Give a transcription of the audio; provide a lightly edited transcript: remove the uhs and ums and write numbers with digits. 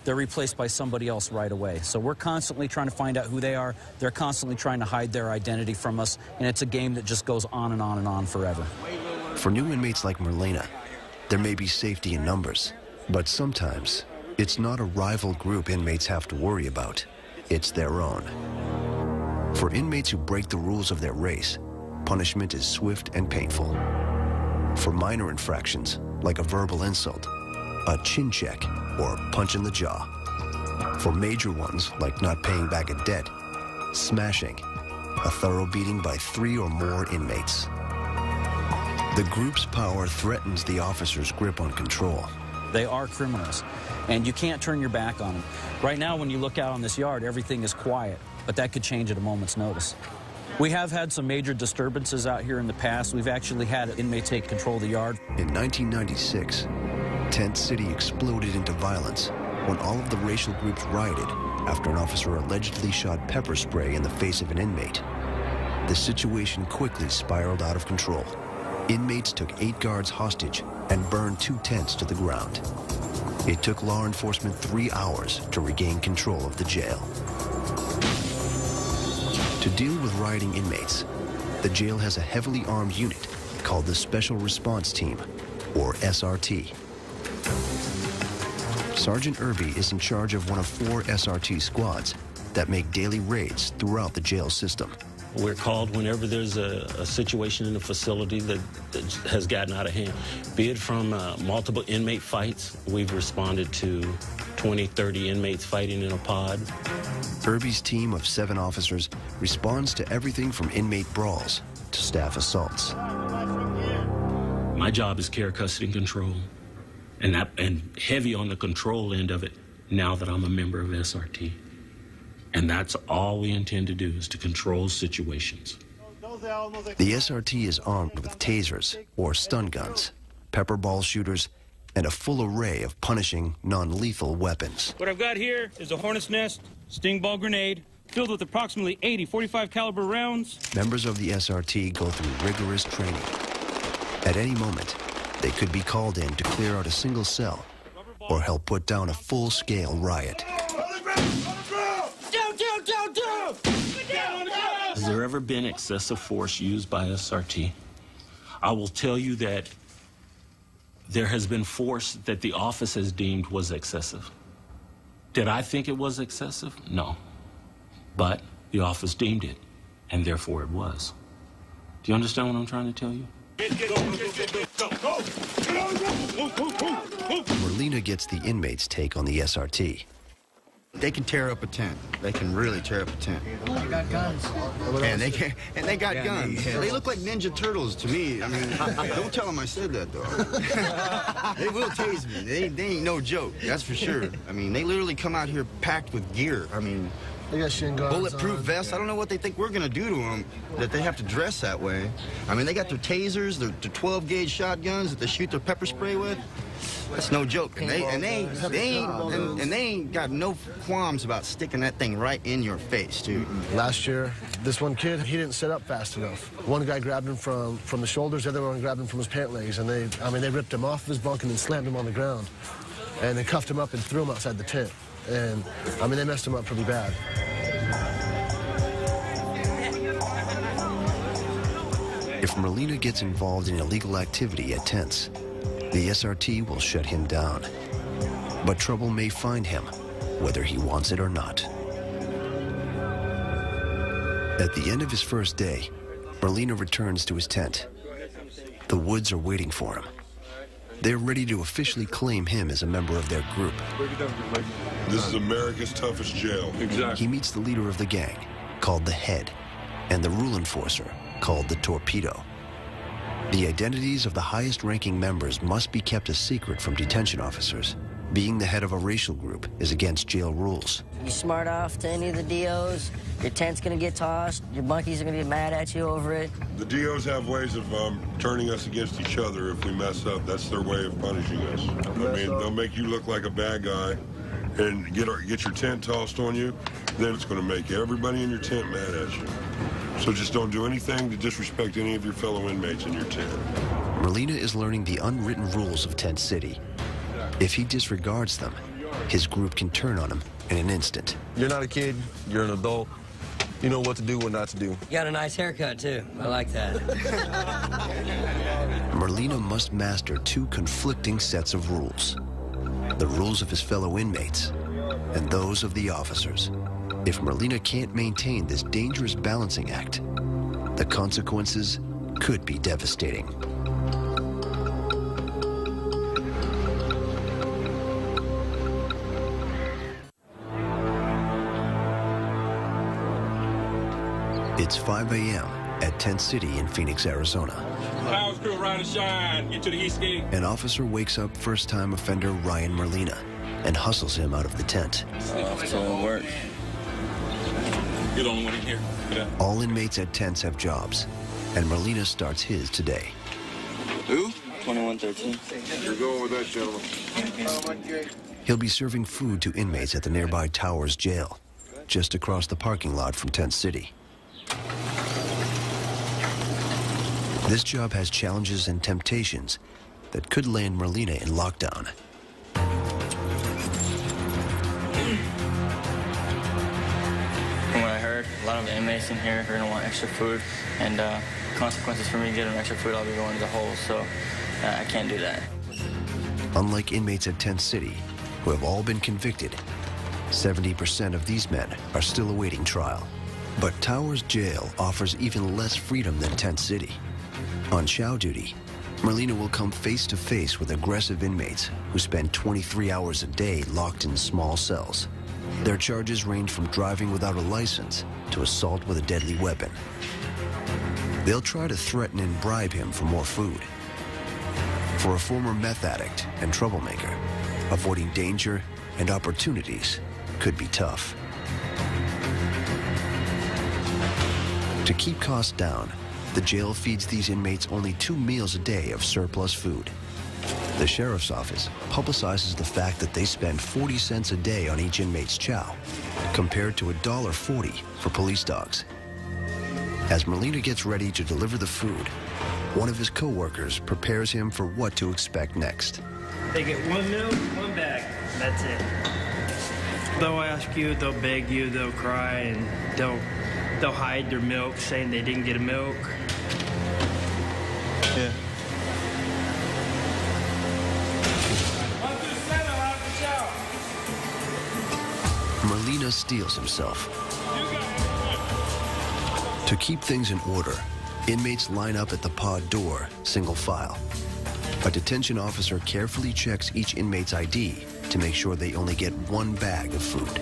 they're replaced by somebody else right away. So we're constantly trying to find out who they are. They're constantly trying to hide their identity from us, and it's a game that just goes on and on and on forever. For new inmates like Merlina, there may be safety in numbers, but sometimes it's not a rival group inmates have to worry about. It's their own. For inmates who break the rules of their race, punishment is swift and painful. For minor infractions, like a verbal insult, a chin check, or a punch in the jaw. For major ones, like not paying back a debt, smashing, a thorough beating by 3 or more inmates. The group's power threatens the officer's grip on control. They are criminals, and you can't turn your back on them. Right now, when you look out on this yard, everything is quiet, but that could change at a moment's notice. We have had some major disturbances out here in the past. We've actually had an inmate take control of the yard. In 1996, Tent City exploded into violence when all of the racial groups rioted after an officer allegedly shot pepper spray in the face of an inmate. The situation quickly spiraled out of control. Inmates took 8 guards hostage and burned 2 tents to the ground. It took law enforcement 3 hours to regain control of the jail. To deal with rioting inmates, the jail has a heavily armed unit called the Special Response Team, or SRT. Sergeant Irby is in charge of one of 4 SRT squads that make daily raids throughout the jail system. We're called whenever there's a situation in the facility that has gotten out of hand. Be it from multiple inmate fights, we've responded to 20, 30 inmates fighting in a pod. Irby's team of 7 officers responds to everything from inmate brawls to staff assaults. My job is care, custody, and control, and heavy on the control end of it now that I'm a member of SRT. And that's all we intend to do, is to control situations. The SRT is armed with tasers, or stun guns, pepper ball shooters, and a full array of punishing, non-lethal weapons. What I've got here is a hornet's nest sting ball grenade filled with approximately 80 .45 caliber rounds. Members of the SRT go through rigorous training. At any moment, they could be called in to clear out a single cell or help put down a full-scale riot. Has there ever been excessive force used by SRT? I will tell you that there has been force that the office has deemed was excessive. Did I think it was excessive? No. But the office deemed it, and therefore it was. Do you understand what I'm trying to tell you? Merlina gets the inmates' take on the SRT. They can tear up a tent. They can really tear up a tent. They got guns. And they got guns. They look like Ninja Turtles to me. I mean, don't tell them I said that, though. They will tase me. They ain't no joke, that's for sure. I mean, they literally come out here packed with gear. I mean, they got shin guards bulletproof vests. I don't know what they think we're going to do to them, that they have to dress that way. I mean, they got their tasers, their 12-gauge shotguns that they shoot their pepper spray with. That's no joke. And they ain't got no qualms about sticking that thing right in your face, too. Last year, this one kid, he didn't sit up fast enough. One guy grabbed him from the shoulders, the other one grabbed him from his pant legs, and they ripped him off his bunk and then slammed him on the ground. And they cuffed him up and threw him outside the tent. And, they messed him up pretty bad. If Merlina gets involved in illegal activity at tents, the SRT will shut him down. But trouble may find him, whether he wants it or not. At the end of his first day, Merlina returns to his tent. The Woods are waiting for him. They're ready to officially claim him as a member of their group. This is America's toughest jail. Exactly. He meets the leader of the gang, called the Head, and the rule enforcer, called the Torpedo. The identities of the highest-ranking members must be kept a secret from detention officers. Being the head of a racial group is against jail rules. You smart off to any of the DOs, your tent's gonna get tossed, your bunkies are gonna get mad at you over it. The DOs have ways of turning us against each other if we mess up. That's their way of punishing us. I mean, they'll make you look like a bad guy and get your tent tossed on you, then it's gonna make everybody in your tent mad at you. So just don't do anything to disrespect any of your fellow inmates in your tent. Merlina is learning the unwritten rules of Tent City. If he disregards them, his group can turn on him in an instant. You're not a kid, you're an adult. You know what to do, what not to do. You got a nice haircut, too. I like that. Merlina must master two conflicting sets of rules. The rules of his fellow inmates and those of the officers. If Merlina can't maintain this dangerous balancing act, the consequences could be devastating. It's 5 a.m. at Tent City in Phoenix, Arizona. Power crew, ride and shine. Get to the east gate. An officer wakes up first-time offender Ryan Merlina and hustles him out of the tent. Off to work. You're the only one in here. All inmates at tents have jobs, and Merlina starts his today. Who? 2113. You're going with that gentleman. He'll be serving food to inmates at the nearby Towers Jail, just across the parking lot from Tent City. This job has challenges and temptations that could land Merlina in lockdown. From what I heard, a lot of the inmates in here are going to want extra food, and consequences for me getting extra food, I'll be going to the hole, so I can't do that. Unlike inmates at Tent City, who have all been convicted, 70% of these men are still awaiting trial. But Towers Jail offers even less freedom than Tent City. On chow duty, Merlina will come face to face with aggressive inmates who spend 23 hours a day locked in small cells. Their charges range from driving without a license to assault with a deadly weapon. They'll try to threaten and bribe him for more food. For a former meth addict and troublemaker, avoiding danger and opportunities could be tough. To keep costs down, the jail feeds these inmates only 2 meals a day of surplus food. The sheriff's office publicizes the fact that they spend 40 cents a day on each inmate's chow, compared to $1.40 for police dogs. As Merlina gets ready to deliver the food, one of his co-workers prepares him for what to expect next. They get 1 meal, 1 bag. That's it. They'll ask you, they'll beg you, they'll cry, and they'll hide their milk, saying they didn't get a milk. Yeah. Merlina steels himself. To keep things in order, inmates line up at the pod door, single file. A detention officer carefully checks each inmate's ID to make sure they only get 1 bag of food.